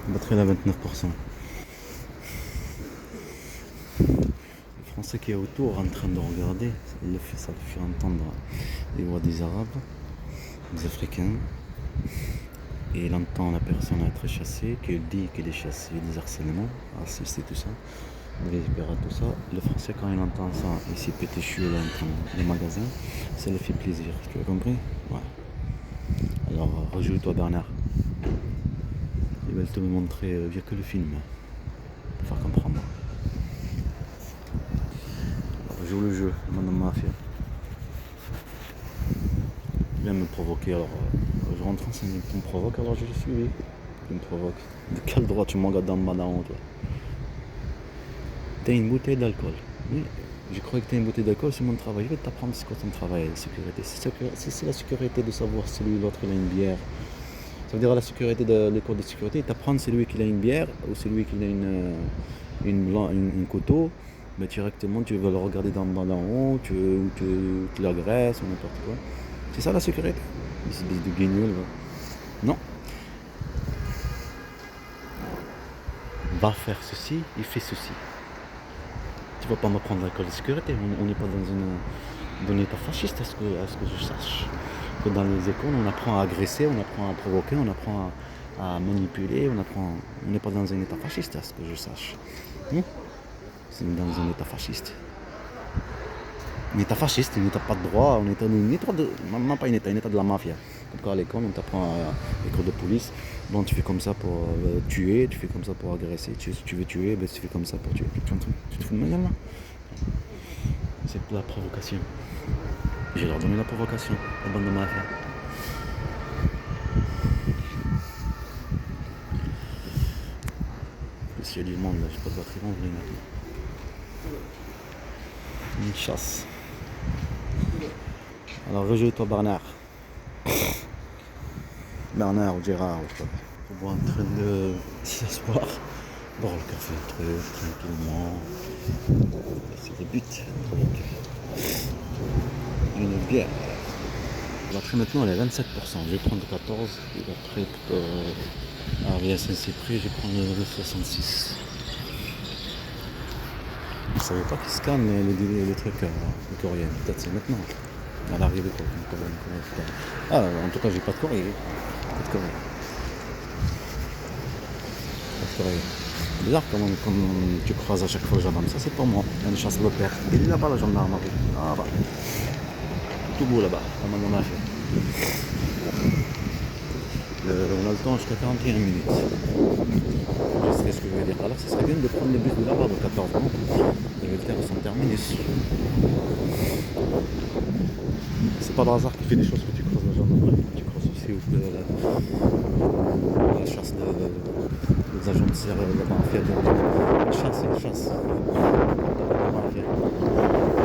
Batterie à 29%. Le français qui est autour en train de regarder, ça le fait entendre les voix des Arabes, des Africains. Et il entend la personne être chassée, qu'il dit qu'il est chassé, des harcèlements, racistes et tout ça, des pirates, tout ça. Le français, quand il entend ça, ici pété là, dans les magasins, ça le fait plaisir. Tu as compris? Ouais. Alors, rejoue-toi, Bernard. Ils veulent te montrer via que le film, pour faire comprendre. Alors, joue le jeu, Madame Mafia. Il vient me provoquer, alors je rentre en scène, il me provoque, alors je le suis. Il me provoque. De quel droit tu me regardes dans ma honte là? T'as une bouteille d'alcool. Oui, je croyais que t'as une bouteille d'alcool, c'est mon travail. Je vais t'apprendre c'est quoi ton travail, la sécurité. C'est la sécurité de savoir si lui l'autre il a une bière. Ça veut dire la sécurité de l'école de sécurité, t'apprendre c'est lui qui a une bière ou c'est lui qui a une couteau. Mais directement tu veux le regarder d'en haut, tu l'agresses ou n'importe quoi. C'est ça la sécurité. Espèce de guignol. Non. Va faire ceci, il fait ceci. Tu vas pas me prendre l'école de sécurité. On n'est pas dans un état fasciste, à ce que je sache. Que dans les écoles, on apprend à agresser, on apprend à provoquer, on apprend à manipuler, on n'est pas dans un état fasciste, à ce que je sache. C'est dans un état fasciste. Un état fasciste, un état pas de droit, un état de... Même pas un état de la mafia. Comme à l'école, on t'apprend à l'école de police. Bon, tu fais comme ça pour tuer, tu fais comme ça pour agresser. Si tu veux tuer, ben, tu fais comme ça pour tuer. Tu te fous de ma gueule là? C'est la provocation. Je vais leur donner la provocation, la bande de mafia. S'il y a du monde là, j'ai pas de batterie en vrai maintenant. Une chasse. Alors rejoins-toi Bernard. Bernard ou Gérard ou quoi. On va en train de s'asseoir, boire le café, tranquillement. C'est le but. Une bière. La batterie maintenant elle est à 27%. Je vais prendre 14 et après à Rias-Saint-Cyprien je vais prendre le 66. Je ne savais pas qu'ils scannent les trucs coréens. Peut-être c'est maintenant. À l'arrivée quoi. Ah en tout cas j'ai pas de courrier. Pas de courrier. C'est bizarre quand tu croises à chaque fois le gendarme. Ça c'est pour moi. Il y a une chasse le père. Il est là-bas le gendarme. Ah bah. Tout beau là-bas. On a fait. On a le temps jusqu'à 41 minutes. Je sais ce que je veux dire. Alors ce serait bien de prendre le bus de là-bas de 14 ans. Le terre son terminus. C'est pas le hasard qui fait des choses que tu creuses la gendarmerie. Tu creuses aussi la chasse des agents de serre, la mafia. Une chasse. La mafia.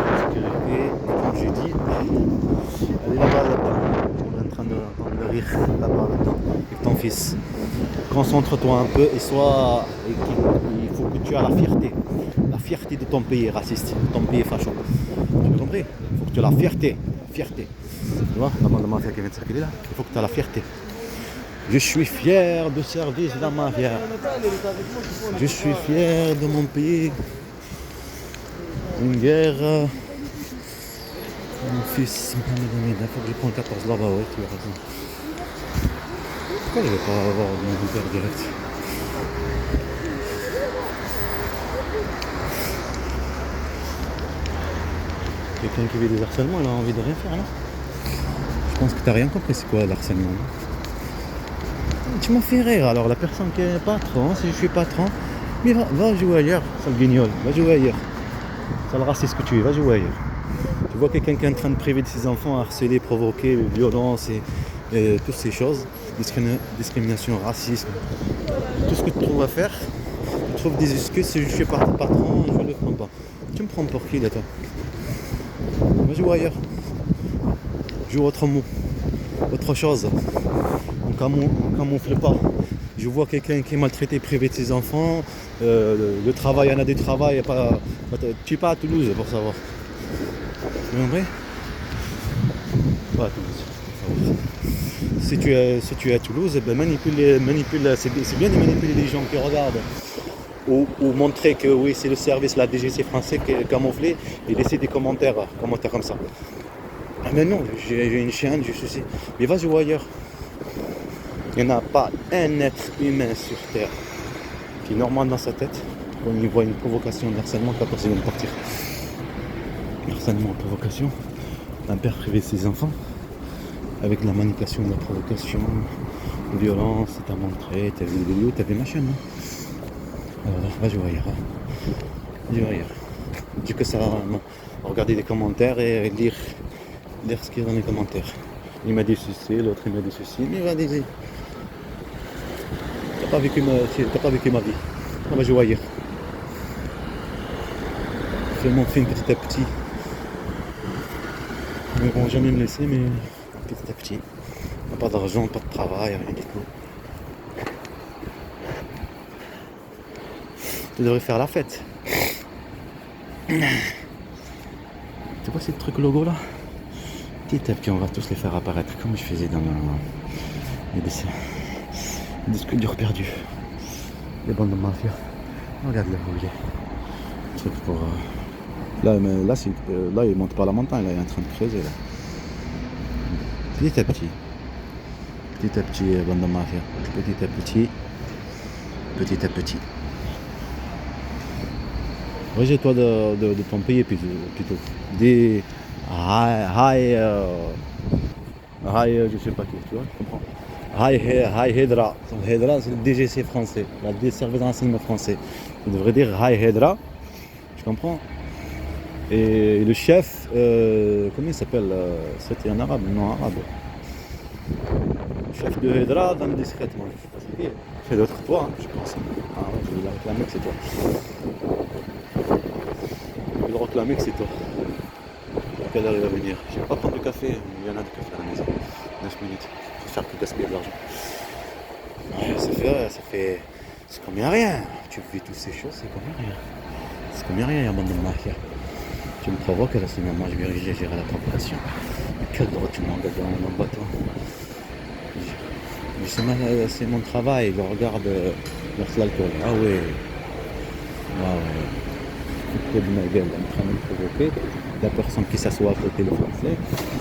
La sécurité, comme j'ai dit, elle est là-bas. On est en train de rire là-bas avec ton fils. Concentre-toi un peu et il faut que tu aies la fierté. La fierté de ton pays raciste, de ton pays facho. Tu as compris? Il faut que tu aies la fierté. Fierté. Tu vois, la bande de mafia qui vient de circuler là, il faut que tu aies la fierté. Je suis fier de servir la mafia. Je suis fier de mon pays. Une guerre. Mon fils, il faut que je prenne 14 là-bas, ouais, tu as raison. Pourquoi je ne vais pas avoir mon père direct? Quelqu'un qui vit des harcèlements, il a envie de rien faire là. Je pense que t'as rien compris, c'est quoi l'harcèlement? Tu m'as fait rire, alors la personne qui est patron, si je suis patron, mais va jouer ailleurs, sale guignol, va jouer ailleurs. Sale raciste que tu es, va jouer ailleurs. Tu vois quelqu'un qui est en train de priver de ses enfants, harceler, provoquer, violence et toutes ces choses, discrimination, racisme, tout ce que tu trouves à faire, tu trouves des excuses, si je suis patron, je ne le prends pas. Tu me prends pour qui là toi? Va jouer ailleurs. Joue autre chose. On camoufle pas. Je vois quelqu'un qui est maltraité, privé de ses enfants, le travail, il y en a du travail, tu es pas à Toulouse pour savoir. Vous comprenez? Pas à Toulouse. Si tu es à Toulouse, eh ben c'est bien de manipuler les gens qui regardent. Ou montrer que oui, c'est le service, la DGC français qui est camouflé et laisser des commentaires comme ça. Ah mais non, j'ai une chaîne, je suis... Mais vas-y ou ailleurs. Il n'y en a pas un être humain sur Terre qui est normal dans sa tête quand il voit une provocation de harcèlement qu'après il vient de partir. Harcèlement, provocation, un père privé de ses enfants, avec la manipulation de la provocation, de violence, t'as montré, t'as vu des vidéos, t'as vu ma chaîne. Alors va jouer ailleurs. Dis ailleurs. Dis que ça, regarder des commentaires et lire ce qu'il y a dans les commentaires. Il m'a dit ceci, l'autre il m'a dit ceci, mais va dire. T'as pas vécu ma vie. On va jouer ailleurs. Je fais mon film petit à petit. Ils vont jamais me laisser, mais petit à petit. Pas d'argent, pas de travail, rien du tout. Tu devrais faire la fête. Tu vois ces trucs logo là? Petit à petit on va tous les faire apparaître comme je faisais dans les dessins. Les disques durs perdus. Les bandes de mafia. Regarde là où il est. Truc pour. Là il monte pas la montagne, là il est en train de creuser là. Petit à petit. Petit à petit, bande de mafia. Petit à petit. Petit à petit. Rejette-toi de ton pays plutôt. Des high, je sais pas qui, tu vois, tu comprends. High Hedra. Hedra, c'est le DGC français, le service de renseignement français. Tu devrais dire High Hedra, tu comprends. Et le chef, comment il s'appelle, c'était un arabe, non arabe. Chef de Hedra, dans le discrètement. C'est d'autres toi, hein, je pense. Ah ouais, je vais la réclamer que c'est toi. Je vais le réclamer que c'est toi. À quelle heure il va venir? Je vais pas prendre de café, il y en a de café à la maison. 9 minutes. Je vais faire que gaspiller de l'argent. Ouais, ça fait. C'est comme rien. Tu vis toutes ces choses, c'est comme rien. C'est comme rien, il y a un bande de mafia. Tu me provoques, là, c'est moi, je vais gérer la provocation. Quel droit tu m'engages dans mon bateau? C'est mon travail, je regarde l'alcool. Ah ouais. De ma gueule en train de me provoquer. La personne qui s'assoit à côté le français,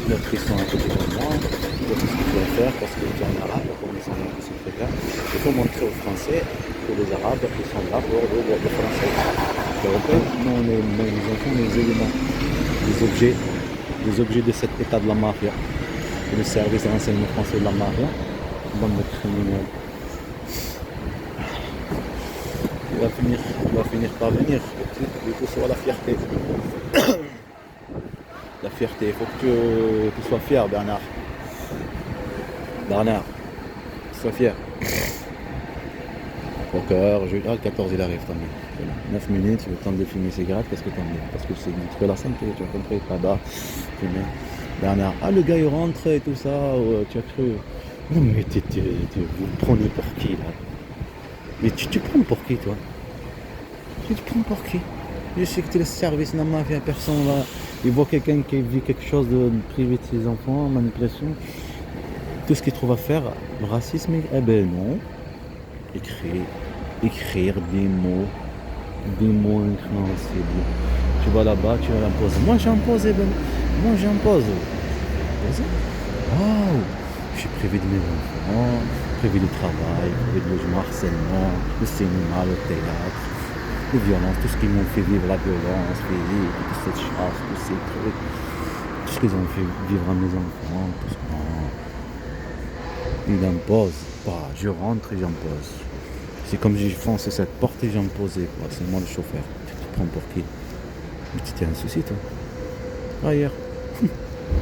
l'autre qui sont à côté de moi, l'autre ce qu'il faut faire parce que les gens arabes, comme ils sont très bien, il faut montrer aux Français que les Arabes ils sont là pour le français. Nous les enfants, les éléments, les objets de cet état de la mafia, le service de renseignement français de la mafia, bande de criminels. Il va finir par venir. Du coup, c'est la fierté. La fierté, il faut que tu sois fier, Bernard. Sois fier. Encore, le 14 il arrive, tant mieux. 9 minutes, il le temps de filmer ses grattes, qu'est-ce que t'en dis? Parce que c'est que la santé, tu as compris, tabac, fumer. Bernard, le gars il rentre et tout ça, tu as cru. Non mais vous prenez pour qui là? Mais tu te prends pour qui toi? Tu te prends pour qui? Je sais que tu es le service de la mafia, personne là. Il voit quelqu'un qui vit quelque chose de privé de ses enfants, manipulation. Tout ce qu'il trouve à faire, le racisme, eh ben non. Écrire des mots incompréhensibles. Tu vas là-bas, tu vas l'imposer. Moi j'impose. Waouh! Je suis privé de mes enfants, privé du travail, privé de logement, harcèlement, le cinéma, le théâtre, les violences, tout ce qu'ils m'ont fait vivre, la violence physique, toute cette chasse, tous ces trucs, tout ce qu'ils ont fait vivre à mes enfants, tout ce qu'on... Ils n'imposent pas, je rentre et j'impose. C'est comme si je fonçais cette porte et j'imposais, quoi. C'est moi le chauffeur. Tu te prends pour qui? Mais tu t'es un souci, toi. Ailleurs.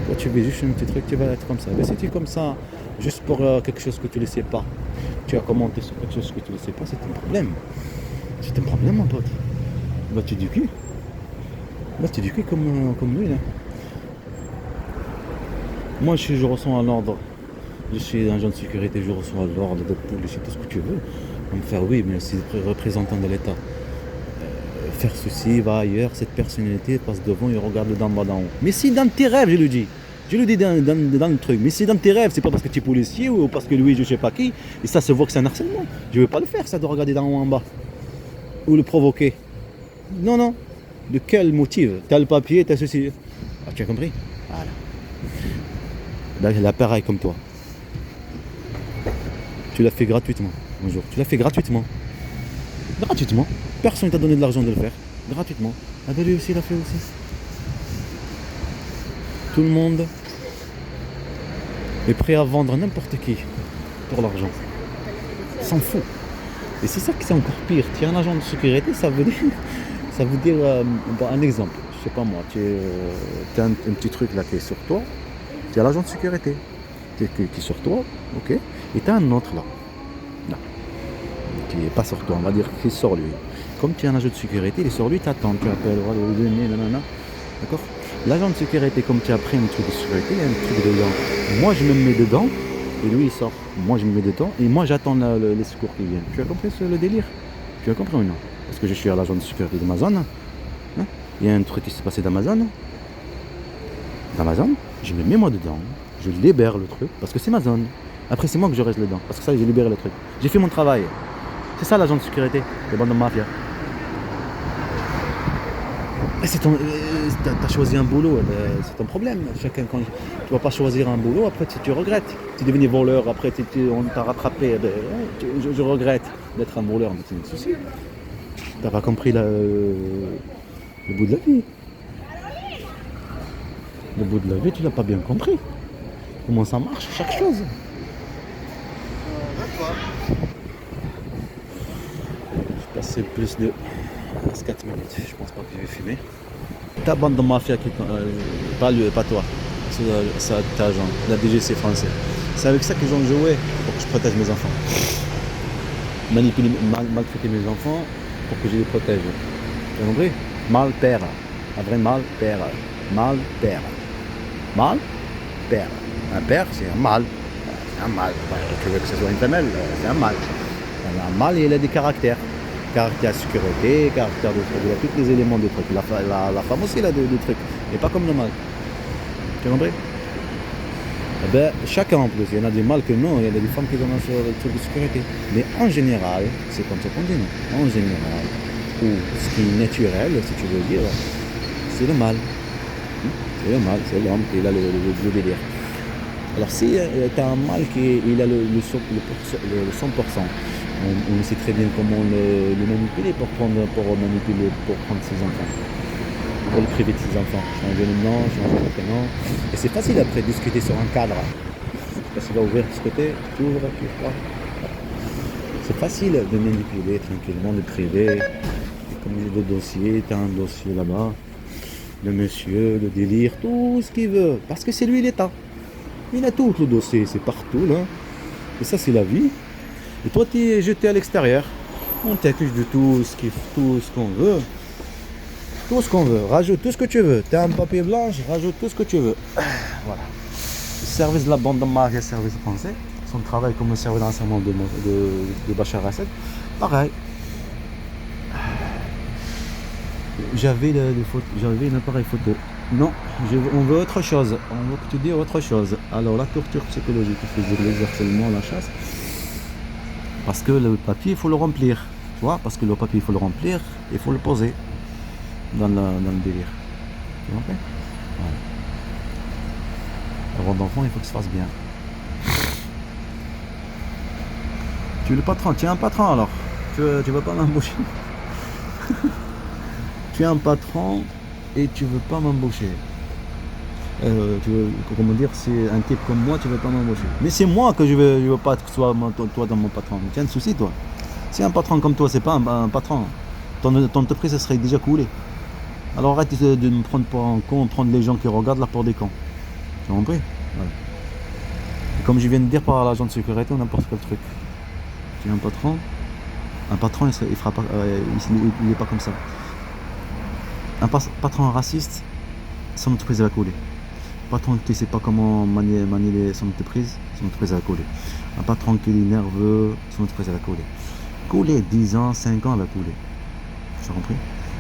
Toi, tu vis juste un petit truc, tu vas être comme ça. Mais si tu es comme ça, juste pour quelque chose que tu ne sais pas, tu as commenté sur quelque chose que tu ne sais pas, c'est un problème. C'est un problème, mon pote. Bah, tu dis qui? Bah, tu dis qui comme lui, là? Moi, je reçois un ordre. Je suis agent de sécurité, je reçois l'ordre de police, tout ce que tu veux. On me faire oui, mais aussi représentant de l'État. Faire ceci, va ailleurs, cette personnalité passe devant et regarde d'en bas d'en haut. Mais si dans tes rêves, je lui dis, Je le dis dans le truc. Mais c'est dans tes rêves, c'est pas parce que tu es policier ou parce que lui, je sais pas qui. Et ça se voit que c'est un harcèlement. Je veux pas le faire, ça de regarder d'en haut en bas. Ou le provoquer. Non, non. De quel motif? T'as le papier, t'as ceci. Ah, tu as compris? Voilà. Là, elle a pareil comme toi. Tu l'as fait gratuitement. Bonjour. Tu l'as fait gratuitement. Gratuitement. Personne t'a donné de l'argent de le faire. Gratuitement. Ah ben lui aussi, il l'a fait aussi. Tout le monde est prêt à vendre n'importe qui pour l'argent. S'en fout. Et c'est ça qui c'est encore pire. Tu es un agent de sécurité, ça veut dire un exemple. Je sais pas moi, tu as un petit truc là qui est sur toi. Tu as l'agent de sécurité qui est sur toi, ok. Et tu as un autre là. Qui n'est pas sur toi, on va dire qu'il sort lui. Comme tu es un agent de sécurité, il est sur lui, t'attends, tu appelles, nanana. D'accord? L'agent de sécurité, comme tu as pris un truc de sécurité, il y a un truc dedans. Moi je me mets dedans, et lui il sort. Moi je me mets dedans, et moi j'attends les secours qui viennent. Tu as compris le délire? Tu as compris ou non? Parce que je suis à l'agent de sécurité d'Amazon. Hein? Il y a un truc qui s'est passé d'Amazon. D'Amazon, je me mets moi dedans, je libère le truc, parce que c'est Amazon. Après c'est moi que je reste dedans, parce que ça j'ai libéré le truc. J'ai fait mon travail. C'est ça l'agent de sécurité, les bandes de mafia. T'as choisi un boulot, c'est ton problème. Chacun, quand tu vas pas choisir un boulot, après tu regrettes. Tu es devenu voleur, après on t'a rattrapé. Je regrette d'être un voleur, mais c'est un souci. T'as pas compris le bout de la vie. Le bout de la vie, tu l'as pas bien compris. Comment ça marche, chaque chose. J'ai passé plus de 4 minutes, je pense pas que je vais fumer. Ta bande de mafia, pas toi, c'est ta agent, la DGC français. C'est avec ça qu'ils ont joué pour que je protège mes enfants. Manipuler, maltraiter mes enfants pour que je les protège. Tu as compris? Mal père. Un vrai mal père. Mal père. Mal père. Un père, c'est un mal. C'est un mal. Tu veux que ce soit une femelle, c'est un mal. Un mal, il a des caractères. Caractère sécurité, caractère de trucs, il a tous les éléments de trucs. La femme aussi, elle a des trucs. Et pas comme le mal. Tu as compris? Eh ben, chacun en plus. Il y en a des mâles que non, il y en a des femmes qui ont sur le truc de sécurité. Mais en général, c'est comme ça qu'on dit, non? En général, ou ce qui est naturel, si tu veux dire, c'est le mal. C'est le mal, c'est l'homme qui a le délire. Alors si tu as un mâle qui a le 100%, on sait très bien comment le manipuler pour prendre ses enfants. Pour le priver de ses enfants. Changer le nom, changer le prénom. Et c'est facile après de discuter sur un cadre. Parce qu'il va ouvrir de ce côté, tu ouvres, tu ouvres. C'est facile de manipuler tranquillement, de priver. Et comme il y a des dossiers, tu as un dossier là-bas. Le monsieur, le délire, tout ce qu'il veut. Parce que c'est lui l'État. Il a tout le dossier, c'est partout là. Et ça c'est la vie. Et toi tu es jeté à l'extérieur. On t'accuse de tout ce qu'on veut. Tout ce qu'on veut. Rajoute tout ce que tu veux. Tu as un papier blanche, rajoute tout ce que tu veux. Voilà. Le service de la bande de mafia, service français. Son travail comme le service d'enseignement de Bachar el-Assad. Pareil. J'avais un appareil photo. Non, on veut autre chose. On veut que tu dises autre chose. Alors la torture psychologique, il faut le harcèlement, la chasse. Parce que le papier, il faut le remplir. Tu vois, parce que le papier, il faut le remplir, il faut le poser dans le délire. Tu vois? Voilà. Avant d'enfant, il faut que ça se fasse bien. Tu es le patron, tu es un patron alors. Tu veux pas m'embaucher. Tu es un patron et tu veux pas m'embaucher. Comment dire, c'est un type comme moi, tu veux pas m'embaucher. Mais c'est moi que je veux pas que tu sois toi dans mon patron. Tu as un souci toi. Si un patron comme toi, c'est pas un patron, ton entreprise serait déjà coulée. Alors arrête de me prendre pour un con, prendre les gens qui regardent là pour des cons. Tu as compris? Voilà. Et comme je viens de dire par l'agent de sécurité ou n'importe quel truc. Tu es un patron il fera pas, il est pas comme ça. Un patron raciste, son entreprise va couler. Un patron qui ne sait pas comment manier son entreprise va couler. Un patron qui est nerveux, son entreprise va couler. Couler 10 ans, 5 ans, elle va couler. Tu as compris?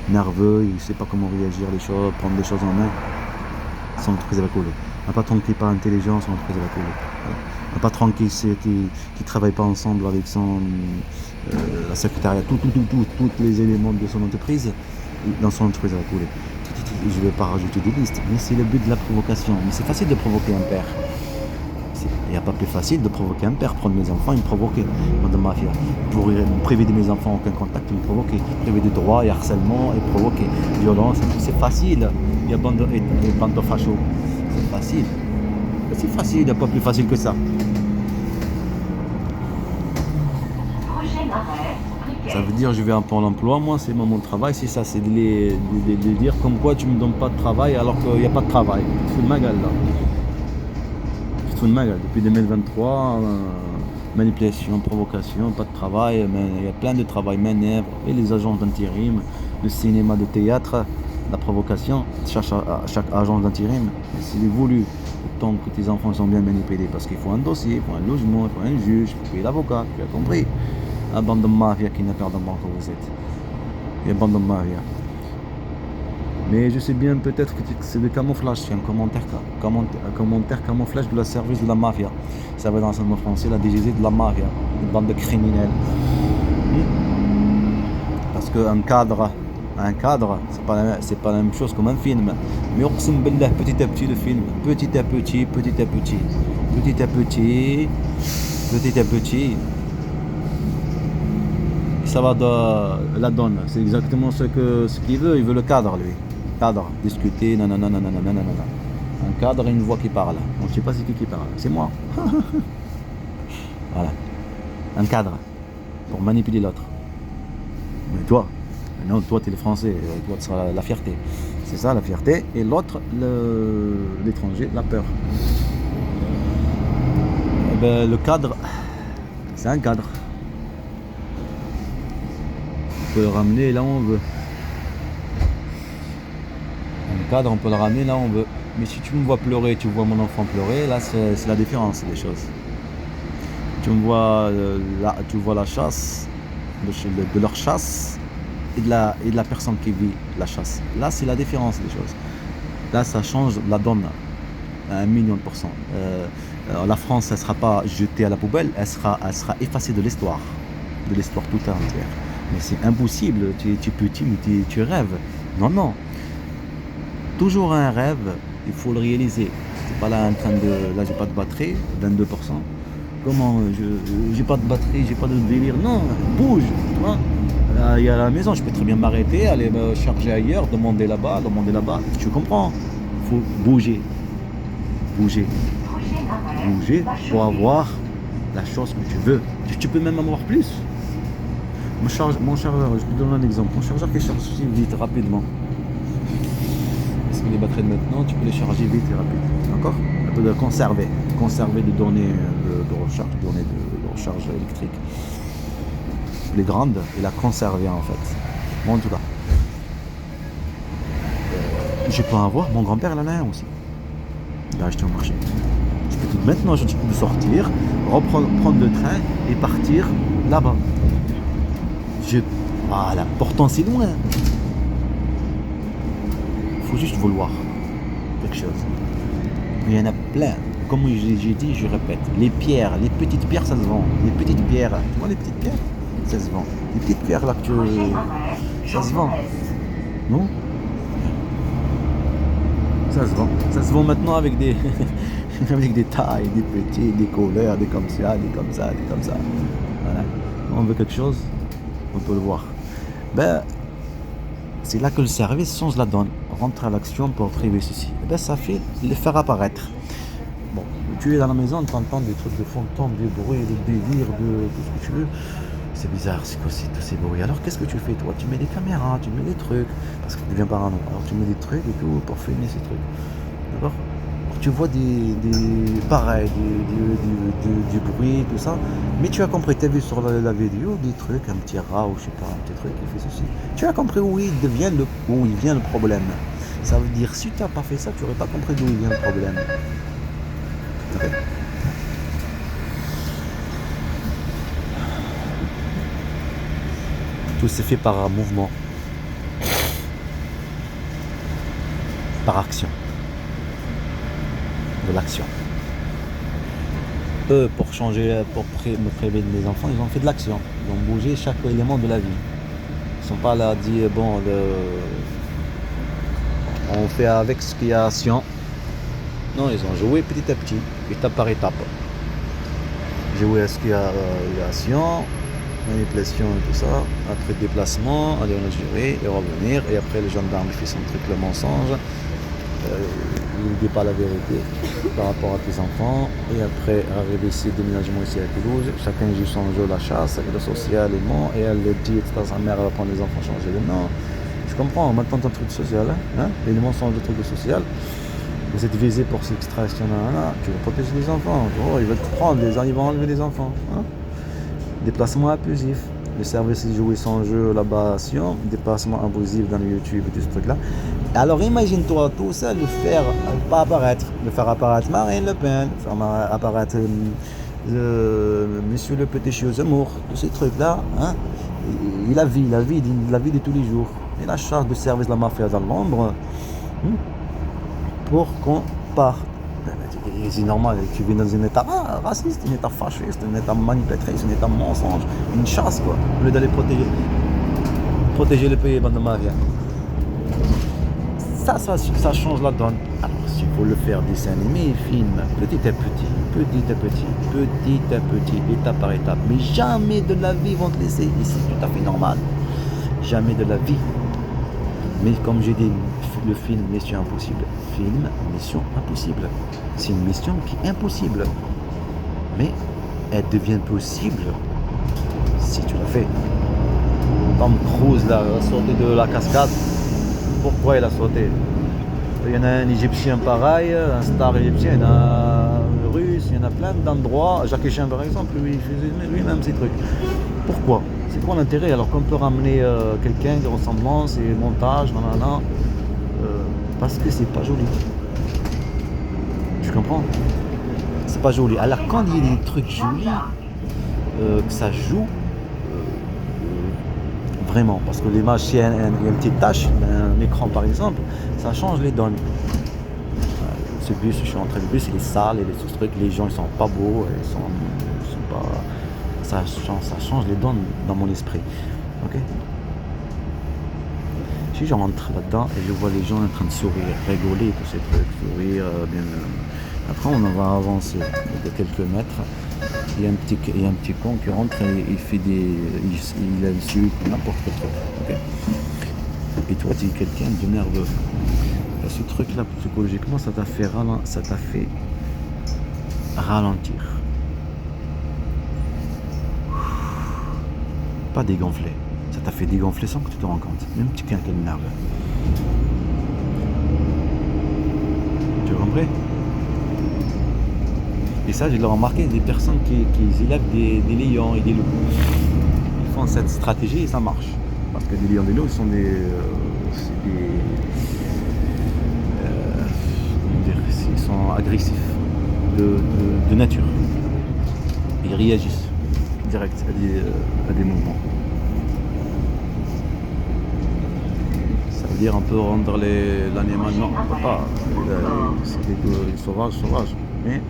Nerveux, il ne sait pas comment réagir les choses, prendre les choses en main, son entreprise va couler. Un patron qui n'est pas intelligent, son entreprise va couler. Voilà. Un patron qui travaille pas ensemble avec la secrétariat, tous les éléments de son entreprise, dans son entreprise va couler. Je ne vais pas rajouter des listes, mais c'est le but de la provocation. Mais c'est facile de provoquer un père. Il n'y a pas plus facile de provoquer un père. Prendre mes enfants et me provoquer. Dans ma mafia. Pour priver de mes enfants aucun contact et me provoquer. Priver de droits et harcèlement et provoquer. Violence, c'est facile. Il y a bande de fachos. C'est facile. C'est facile, il n'y a pas plus facile que ça. Ça veut dire je vais en Pôle emploi, moi c'est mon travail, c'est ça, c'est de dire comme quoi tu me donnes pas de travail alors qu'il n'y a pas de travail. Tu te fous de ma gueule là. Tu te fous de ma gueule. Depuis 2023, manipulation, provocation, pas de travail, mais il y a plein de travail, manœuvre, et les agents d'intérim, le cinéma, de théâtre, la provocation, chaque agent d'intérim, c'est voulu. Tant que tes enfants sont bien manipulés, parce qu'il faut un dossier, il faut un logement, il faut un juge, il faut payer l'avocat, tu as compris. La bande de mafia qui n'a pas de banque que vous êtes. Il y a une bande de mafia. Mais je sais bien peut-être que c'est le camouflage, c'est un commentaire camouflage de la service de la mafia. Ça va dans le mot français, la DGZ de la mafia, une bande de criminels. Parce qu'un cadre, c'est pas la même chose comme un film. Mais on petit à petit le film, petit à petit, ça va de la donne. C'est exactement ce qu'il veut. Il veut le cadre, lui. Cadre, discuter, nanana. Un cadre et une voix qui parle. Bon, je sais pas c'est qui parle. C'est moi. Voilà. Un cadre pour manipuler l'autre. Mais toi, non, toi tu es le français. Toi tu seras la fierté. C'est ça la fierté. Et l'autre, l'étranger, la peur. Et ben, le cadre, c'est un cadre. On peut le ramener là où on veut. Un cadre, on peut le ramener là où on veut. Mais si tu me vois pleurer, tu vois mon enfant pleurer, là c'est la différence des choses. Tu me vois tu vois la chasse, de leur chasse et de la personne qui vit la chasse. Là c'est la différence des choses. Là ça change la donne à 1 000 000%. La France, elle ne sera pas jetée à la poubelle, elle sera effacée de l'histoire tout entière. Mais c'est impossible, tu es petit, mais tu rêves. Non. Toujours un rêve, il faut le réaliser. Tu n'es pas là en train de... Là, j'ai pas de batterie, 22%. Comment j'ai pas de batterie, j'ai pas de délire. Non, bouge, tu vois. Il y a la maison, je peux très bien m'arrêter, aller me charger ailleurs, demander là-bas. Tu comprends? Il faut bouger. Bouger pour avoir la chose que tu veux. Tu peux même avoir plus. Mon chargeur, je te donne un exemple. Mon chargeur qui charge vite, rapidement. Parce que les batteries de maintenant, tu peux les charger vite et rapide. D'accord? Un peu de conserver des données de recharge électrique. Les grandes, et la conserver en fait. Bon, en tout cas. Je peux en avoir, mon grand-père il en a un aussi. Il a acheté au marché. Maintenant, je peux sortir, prendre le train et partir là-bas. Voilà, pourtant c'est loin. Il faut juste vouloir quelque chose. Il y en a plein. Comme j'ai dit, je répète. Les petites pierres, ça se vend. Les petites pierres, tu vois les petites pierres, ça se vend. Les petites pierres là ça se vend. Non? Ça se vend. Ça se vend maintenant avec des avec des tailles, des petits, des couleurs, des comme ça. Voilà. On veut quelque chose, on peut le voir. C'est là que le service change la donne. Rentre à l'action pour priver ceci. Ça fait le faire apparaître. Bon, tu es dans la maison, tu entends des trucs de fantômes, des bruits, des délires, de tout ce que tu veux. C'est bizarre, c'est quoi tous ces bruits? Alors qu'est-ce que tu fais toi? Tu mets des caméras, tu mets des trucs, parce que tu deviens parano. Alors tu mets des trucs et tout pour filmer ces trucs. D'accord? Tu vois pareil, du bruit, tout ça. Mais tu as compris, tu as vu sur la vidéo des trucs, un petit rat ou je sais pas, un petit truc qui fait ceci. Tu as compris où il vient le problème. Ça veut dire, si tu n'as pas fait ça, tu n'aurais pas compris d'où il vient le problème. Okay. Tout s'est fait par mouvement, par action. de l'action. Eux, pour me prévenir des enfants, ils ont fait de l'action. Ils ont bougé chaque élément de la vie. Ils ne sont pas là à dire, bon, on fait avec ce qu'il y a action. Non, ils ont joué petit à petit, étape par étape. Jouer à ce qu'il y a action, manipulation et tout ça. Après déplacement, aller en Algérie et revenir. Et après, le gendarme fait son truc, le mensonge. Il ne dit pas la vérité par rapport à tes enfants. Et après, arriver ici, déménagement ici à Toulouse, chacun joue son jeu, la chasse, et le social, les mots, et elle le dit, sa mère va prendre les enfants, changer le nom. Je comprends, maintenant ton truc social, hein, les mensonges de truc social. Vous êtes visé pour cette extraction, tu veux protéger les enfants. Oh, ils veulent te prendre, ils vont enlever les enfants. Hein. Déplacement abusif. Le service de jouer son jeu là-bas, déplacement abusif dans le YouTube et tout ce truc-là. Alors imagine-toi tout ça, le faire apparaître Marine Le Pen, faire apparaître Monsieur le Petit Chiot Zemmour, tous ces trucs-là. Hein. Et la vie de tous les jours. Et la charge de service de la mafia dans l'ombre. Pour qu'on parte. C'est normal, tu vis dans un état raciste, un état fasciste, un état manipulatrice, un état mensonge, une chasse quoi, au lieu d'aller protéger le pays de mafia. Ça change la donne. Alors s'il faut le faire dessin animé, film, petit à petit, étape par étape. Mais jamais de la vie vont te laisser, et c'est tout à fait normal. Jamais de la vie. Mais comme j'ai dit, le film Mission Impossible. Film Mission Impossible. C'est une mission qui est impossible. Mais elle devient possible si tu la fais. Tom Cruise là, a sauté de la cascade. Pourquoi il a sauté? Il y en a un Égyptien pareil, un star égyptien, il y en a un russe, il y en a plein d'endroits. Jackie Chan par exemple, lui, il faisait lui-même ces trucs. Pourquoi? C'est quoi l'intérêt alors qu'on peut ramener quelqu'un de ressemblance et montage, parce que c'est pas joli. Tu comprends? C'est pas joli. Alors quand il y a des trucs jolis, que ça joue, vraiment, parce que l'image, si il y a une petite tache, un écran par exemple, ça change les donnes. Ce bus, je suis entré le bus, il est sale, il est tout ce truc, les gens ils sont pas beaux, ils sont pas. Ça change les donnes dans mon esprit. Ok? Si je rentre là-dedans et je vois les gens en train de sourire, rigoler, tous ces trucs, sourire, bien. Après on va avancer de quelques mètres. Il y a un petit con qui rentre et il fait il insulte n'importe quel truc. Okay. Et toi tu es quelqu'un de nerveux. Et ce truc-là psychologiquement ça t'a fait ralentir. Pas dégonfler. Ça t'a fait dégonfler sans que tu te rends compte. Même petit quelqu'un de nerveux. Tu as compris? Et ça, je l'ai remarqué, des personnes qui élèvent des lions et des loups. Ils font cette stratégie et ça marche. Parce que des lions et des loups, ils sont ils sont agressifs de nature. Ils réagissent direct à des mouvements. Ça veut dire on peut rendre l'animal, non, on peut pas. C'est des sauvages, mais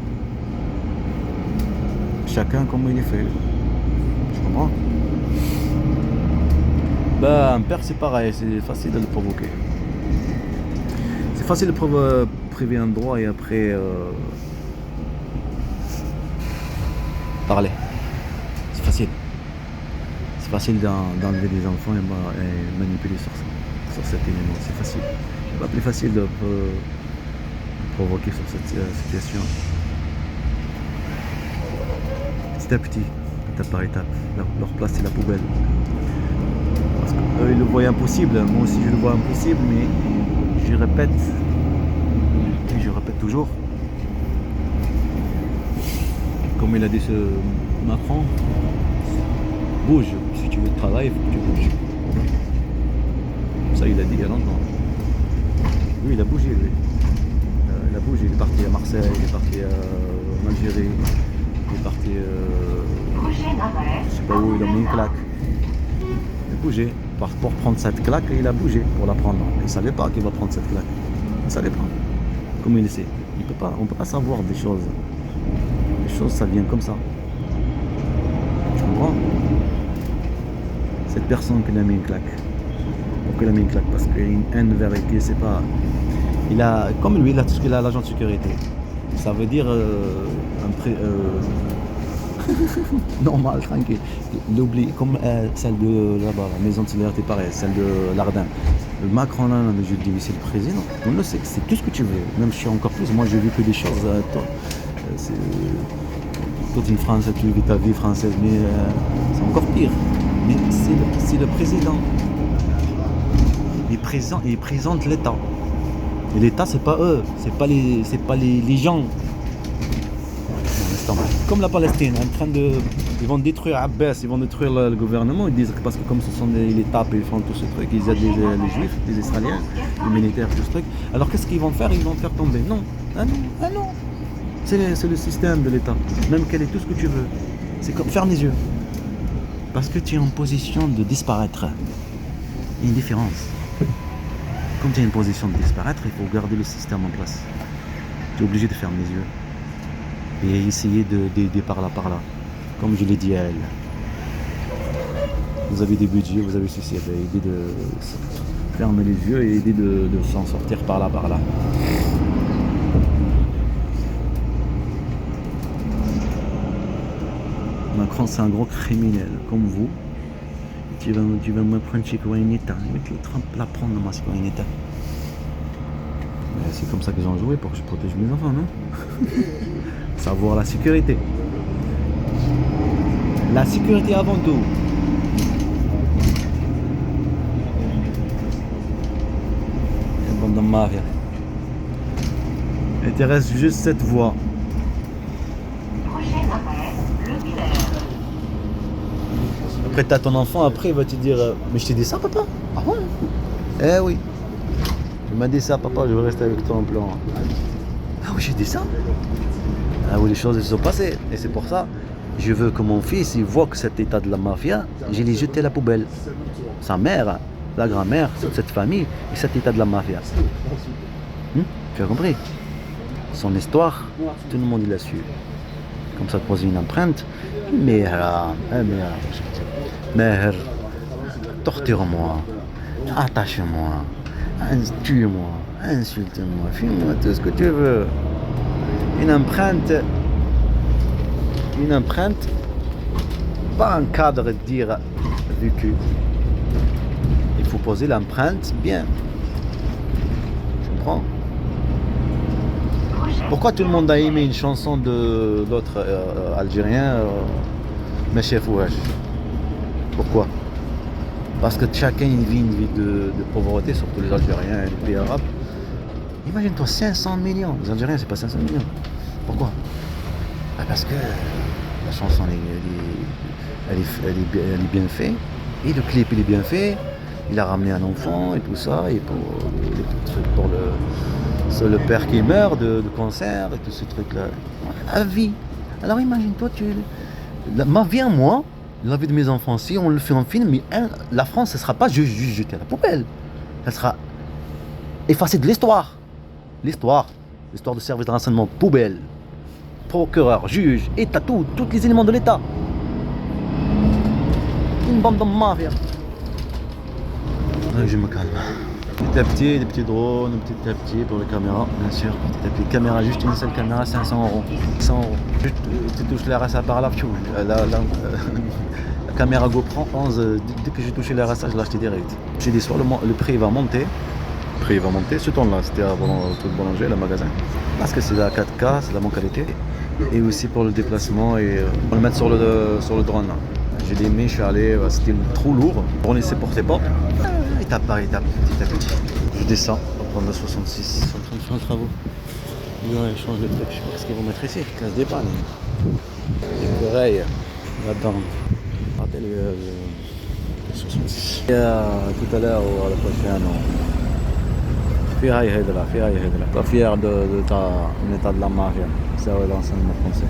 chacun comme il est fait. Tu comprends? Un père c'est pareil, c'est facile de le provoquer. C'est facile de priver un droit et après parler. C'est facile. C'est facile d'enlever des enfants et manipuler sur cet élément. C'est facile. C'est pas plus facile de provoquer sur cette situation. Petit à petit, étape par étape, leur place c'est la poubelle. Parce qu'eux ils le voient impossible, moi aussi je le vois impossible, mais je répète toujours. Comme il a dit ce Macron, bouge, si tu veux travailler, il faut que tu bouges. Ça il a dit il y a longtemps. Oui il a bougé lui. Il a bougé, il est parti à Marseille, il est parti en Algérie. Il est parti, je sais pas où, il a mis une claque. Il a bougé. Pour prendre cette claque, il a bougé pour la prendre. Il ne savait pas qu'il va prendre cette claque. Il ne savait pas. Comment il le sait? On peut pas savoir des choses. Les choses, ça vient comme ça. Tu comprends? Cette personne qui l'a mis une claque. Pourquoi il a mis une claque? Parce qu'il y a une haine vers qui c'est pas. Comme lui, il a tout ce qu'il a, l'agent de sécurité. Ça veut dire normal, tranquille. Il oublie, comme celle de là-bas, la maison de solidarité, pareil, celle de l'Ardin. Le Macron, là, je dis, c'est le président. On le sait, c'est tout ce que tu veux. Même si je suis encore plus, moi j'ai vu que des choses. Toute une France, tu vis ta vie française, mais c'est encore pire. Mais c'est le président. Il présente l'État. Et l'État, c'est pas eux, c'est pas les gens. Comme la Palestine, ils vont détruire Abbas, ils vont détruire le gouvernement. Ils disent que parce que comme ce sont les tapes, ils font tout ce truc, ils aident les juifs, les Israéliens, les militaires, tout ce truc. Alors qu'est-ce qu'ils vont faire? Ils vont faire tomber. Non, ah non, ah non. C'est le système de l'État. Même quel est tout ce que tu veux. C'est comme ferme les yeux. Parce que tu es en position de disparaître. Il y a une différence. Comme tu es en position de disparaître, il faut garder le système en place. Tu es obligé de fermer les yeux. Et essayer d'aider par là. Comme je l'ai dit à elle. Vous avez des budgets, vous avez ceci, aider de fermer les yeux et aider de s'en sortir par là. Macron, c'est un gros criminel, comme vous. Tu vas me prendre chez quoi un État. Je vais la prendre dans ma citoyenneté. Mais c'est comme ça qu'ils ont joué pour que je protège mes enfants, non? Savoir la sécurité. La sécurité avant tout. Et bon, dans ma vie. Il te reste juste cette voie. Après t'as ton enfant, après il va te dire mais je t'ai dit ça papa? Ah ouais? Eh oui. Tu m'as dit ça papa, je veux rester avec toi en plan. Ah oui j'ai dit ça? Ah oui les choses se sont passées. Et c'est pour ça, je veux que mon fils il voit que cet état de la mafia, je l'ai jeté à la poubelle. Sa mère, la grand-mère, cette famille et cet état de la mafia. Tu as compris? Son histoire, tout le monde il l'a su. Comme ça poser une empreinte. Mère, torture-moi, attache-moi, tue-moi, insulte-moi, fais-moi tout ce que tu veux. Une empreinte, pas un cadre de dire vécu. Il faut poser l'empreinte bien. Tu comprends? Pourquoi tout le monde a aimé une chanson de l'autre algérien, Mechef Ouache? Pourquoi? Parce que chacun vit une vie de pauvreté, surtout les Algériens et les pays arabes. Imagine-toi 500 millions. Les Algériens, c'est pas 500 millions. Pourquoi? Parce que la chanson elle est bien faite. Et le clip il est bien fait. Il a ramené un enfant et tout ça. Et pour le père qui meurt de cancer et tout ce truc-là. La vie. Alors imagine-toi, ma vie à moi, la vie de mes enfants, si on le fait en film, mais la France, elle ne sera pas juste jetée à la poubelle. Elle sera effacée de l'histoire. L'histoire de service de renseignement, poubelle, procureur, juge, État, tous les éléments de l'État. Une bande de mafia. Je me calme. Petit à petit, des petits drones, petit à petit pour les caméras, bien sûr. Petit à petit, caméra, juste une seule caméra, 500 €. 100 €. Juste, tu touches la RSA par là, la caméra GoPro 11, dès que j'ai touché la RSA, je l'ai acheté direct. J'ai dit soit le prix va monter. Ce temps-là, c'était avant le truc boulanger, le magasin. Parce que c'est la 4K, c'est de la bonne qualité. Et aussi pour le déplacement et on le mettre sur le drone. J'ai dit mais je suis allé, c'était trop lourd. On ne se portait pas. Étape par étape, petit à petit. Je descends, on va prendre la 66. Ils sont en train de faire le travaux. Ils changent le truc, je sais pas ce qu'ils vont mettre ici. Casse des pannes. Les oreilles, là-dedans. Regardez le 66. Tout à l'heure ou à la prochaine. فيها يهدرها pas fier de l'état de la mafia. C'est l'enseignement français.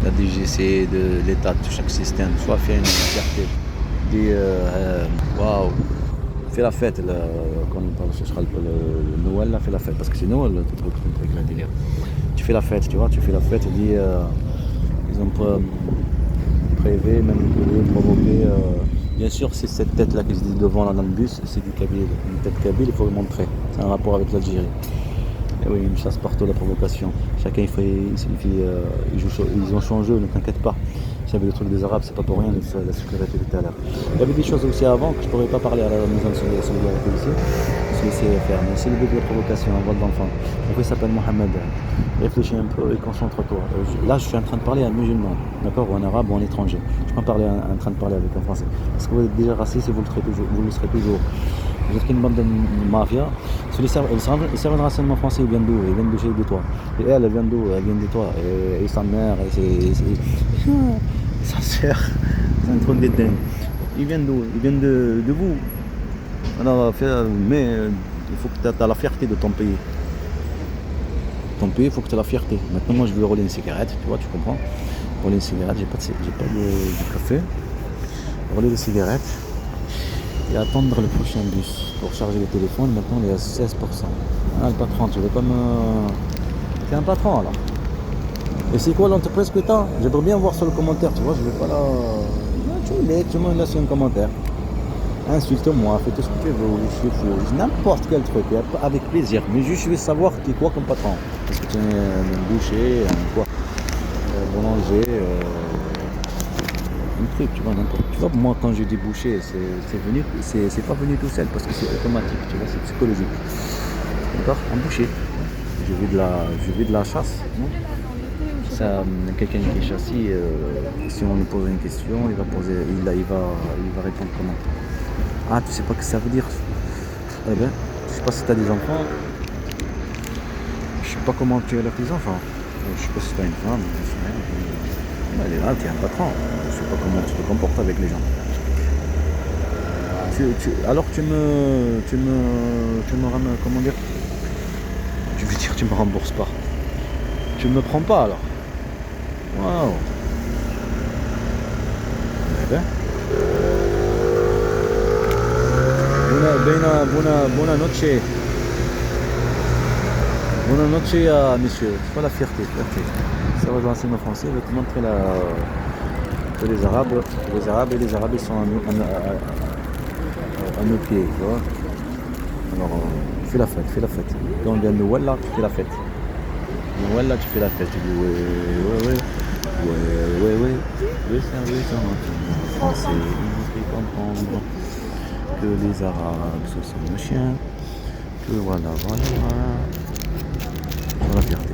La DGC, de l'état de chaque système. Sois fier une fierté. Dis waouh. Fais la fête quand ce sera le Noël là, fais la fête parce que c'est Noël le truc là délire. tu fais la fête, tu vois, tu fais la fête, tu dis, ils ont prélevé, manipulé, provoqué. Bien sûr, c'est cette tête-là qui se dit devant là dans le bus, c'est du Kabyle. Une tête Kabyle, il faut le montrer. C'est un rapport avec l'Algérie. Et oui, une chasse partout, la provocation. Chacun, ils ont changé, ne t'inquiète pas. J'avais le truc des Arabes, c'est pas pour rien, la sécurité était à l'heure. Il y avait des choses aussi avant que je ne pourrais pas parler à la maison de solidarité ici. Se laisser faire. Mais c'est le but de la provocation, un vol d'enfant. Mon fils s'appelle Mohamed. Réfléchis un peu et concentre-toi. Là, je suis en train de parler à un musulman, d'accord, ou un arabe ou un étranger. Je ne suis pas en train de parler avec un français. Parce que vous êtes déjà raciste et vous le serez toujours. Vous êtes une bande de mafia. Les serveurs de renseignement français, ils viennent d'où? Ils viennent de chez toi. Et elle vient d'où? Elle vient de toi. Et sa mère, sa sœur, c'est un truc de dingue. Ils viennent d'où? Ils viennent de vous. Alors, mais il faut que tu aies la fierté de ton pays. Ton pays, il faut que tu aies la fierté. Maintenant, moi, je vais rouler une cigarette, tu vois, tu comprends? Rouler une cigarette, j'ai pas de café. Rouler des cigarettes et attendre le prochain bus pour charger le téléphone. Maintenant, on est à 16%. Ah, le patron, tu veux pas me... T'es un patron, alors. Et c'est quoi l'entreprise que t'as? J'aimerais bien voir sur le commentaire, tu vois, je vais pas là... Tu me laisses un commentaire. Insulte-moi, fais tout ce que tu veux, je suis fou, n'importe quel truc, avec plaisir. Mais juste, je veux savoir tu es quoi comme patron. Est-ce que tu es un boucher, un boulanger, un truc, tu vois, n'importe. Tu vois, moi, quand je dis boucher, c'est pas venu tout seul parce que c'est automatique, tu vois, c'est psychologique. D'accord? Un boucher. Je vis de la chasse. Non, ça, quelqu'un qui est chassé, si on lui pose une question, il va répondre comment? Ah, tu sais pas ce que ça veut dire? Eh bien, je sais pas si tu as des enfants. Je sais pas comment tu élèves tes enfants. Je sais pas si tu as une femme. Elle est là, tu es un patron. Je sais pas comment tu te comportes avec les gens. Alors tu me ramènes, comment dire? Tu veux dire tu me rembourses pas. Tu me prends pas alors. Waouh. Eh bien. Buona noche. Buona noche, monsieur. C'est pas la fierté. Ça va lancer mon français, je vais te montrer que les Arabes ils sont à nos pieds, tu vois. Alors, fais la fête. Quand on vient de Ouella, tu fais la fête. Ouella, tu fais la fête. Tu dis ouais. Le service en français, il fait comprendre que les Arabes, ce sont nos chiens. Que voilà. Voilà, fierté.